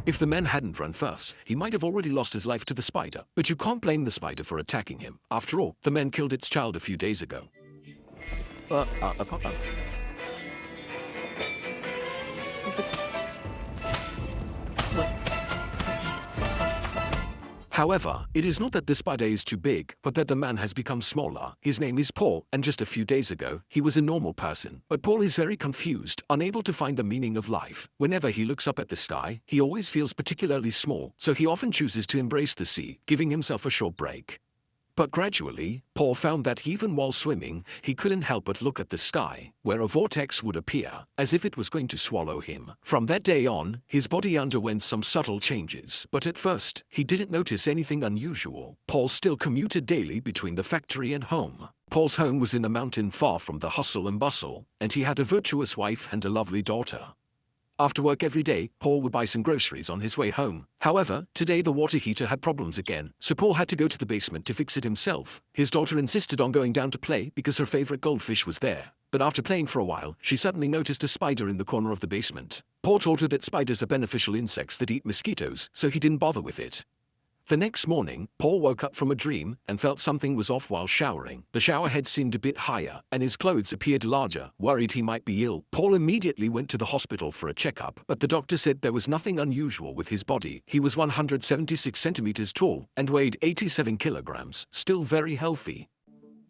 If the man hadn't run first, he might have already lost his life to the spider. But you can't blame the spider for attacking him. After all, the man killed its child a few days ago. Uh, uh, uh, uh. However, it is not that the spider is too big, but that the man has become smaller. His name is Paul, and just a few days ago, he was a normal person. But Paul is very confused, unable to find the meaning of life. Whenever he looks up at the sky, he always feels particularly small, so he often chooses to embrace the sea, giving himself a short break. But gradually, Paul found that even while swimming, he couldn't help but look at the sky, where a vortex would appear, as if it was going to swallow him. From that day on, his body underwent some subtle changes, but at first, he didn't notice anything unusual. Paul still commuted daily between the factory and home. Paul's home was in a mountain far from the hustle and bustle, and he had a virtuous wife and a lovely daughter. After work every day, Paul would buy some groceries on his way home. However, today the water heater had problems again, so Paul had to go to the basement to fix it himself. His daughter insisted on going down to play because her favorite goldfish was there. But after playing for a while, she suddenly noticed a spider in the corner of the basement. Paul told her that spiders are beneficial insects that eat mosquitoes, so he didn't bother with it. The next morning, Paul woke up from a dream and felt something was off while showering. The shower head seemed a bit higher, and his clothes appeared larger. Worried he might be ill, Paul immediately went to the hospital for a checkup, but the doctor said there was nothing unusual with his body. He was 176 centimeters tall and weighed 87 kilograms, still very healthy.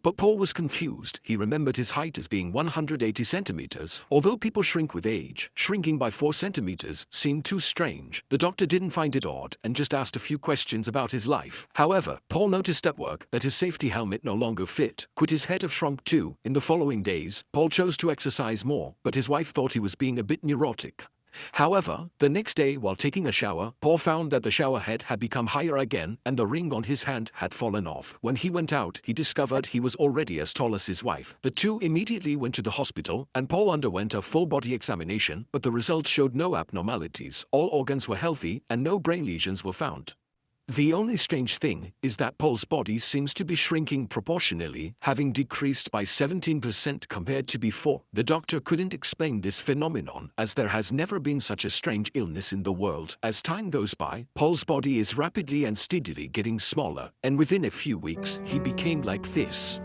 But Paul was confused. He remembered his height as being 180 centimeters. Although people shrink with age, shrinking by 4 centimeters seemed too strange. The doctor didn't find it odd and just asked a few questions about his life. However, Paul noticed at work that his safety helmet no longer fit. Could his head have shrunk too? In the following days, Paul chose to exercise more, but his wife thought he was being a bit neurotic. However, the next day while taking a shower, Paul found that the shower head had become higher again and the ring on his hand had fallen off. When he went out, he discovered he was already as tall as his wife. The two immediately went to the hospital and Paul underwent a full body examination, but the results showed no abnormalities. All organs were healthy and no brain lesions were found. The only strange thing is that Paul's body seems to be shrinking proportionally, having decreased by 17% compared to before. The doctor couldn't explain this phenomenon, as there has never been such a strange illness in the world. As time goes by, Paul's body is rapidly and steadily getting smaller, and within a few weeks, he became like this.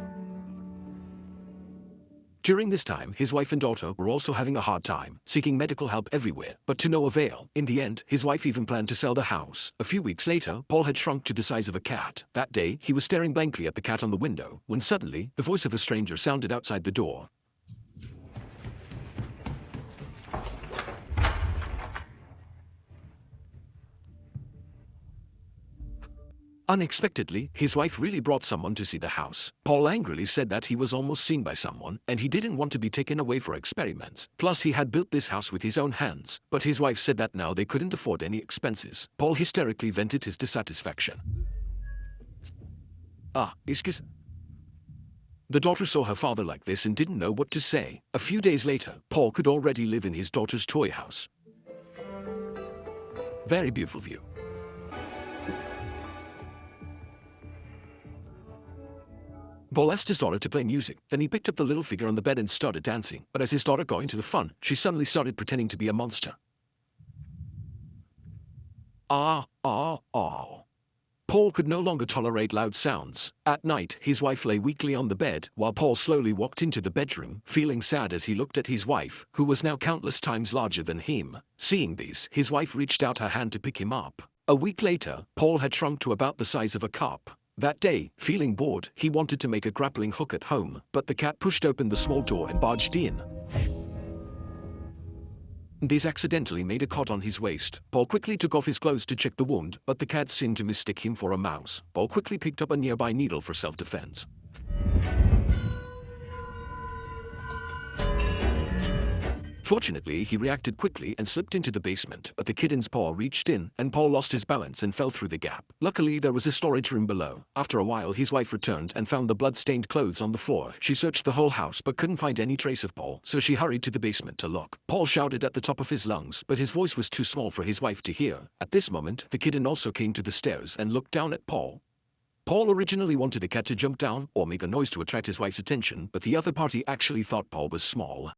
During this time, his wife and daughter were also having a hard time, seeking medical help everywhere, but to no avail. In the end, his wife even planned to sell the house. A few weeks later, Paul had shrunk to the size of a cat. That day, he was staring blankly at the cat on the window, when suddenly, the voice of a stranger sounded outside the door. Unexpectedly, his wife really brought someone to see the house. Paul angrily said that he was almost seen by someone, and he didn't want to be taken away for experiments. Plus, he had built this house with his own hands, but his wife said that now they couldn't afford any expenses. Paul hysterically vented his dissatisfaction. Excuse. The daughter saw her father like this and didn't know what to say. A few days later, Paul could already live in his daughter's toy house. Very beautiful view. Paul asked his daughter to play music, then he picked up the little figure on the bed and started dancing, but as his daughter got into the fun, she suddenly started pretending to be a monster. Paul could no longer tolerate loud sounds. At night, his wife lay weakly on the bed, while Paul slowly walked into the bedroom, feeling sad as he looked at his wife, who was now countless times larger than him. Seeing this, his wife reached out her hand to pick him up. A week later, Paul had shrunk to about the size of a cup. That day, feeling bored, he wanted to make a grappling hook at home, but the cat pushed open the small door and barged in. This accidentally made a cut on his waist. Paul quickly took off his clothes to check the wound, but the cat seemed to mistake him for a mouse. Paul quickly picked up a nearby needle for self-defense. Fortunately, he reacted quickly and slipped into the basement, but the kitten's paw reached in, and Paul lost his balance and fell through the gap. Luckily, there was a storage room below. After a while, his wife returned and found the blood-stained clothes on the floor. She searched the whole house but couldn't find any trace of Paul, so she hurried to the basement to look. Paul shouted at the top of his lungs, but his voice was too small for his wife to hear. At this moment, the kitten also came to the stairs and looked down at Paul. Paul originally wanted the cat to jump down or make a noise to attract his wife's attention, but the other party actually thought Paul was small.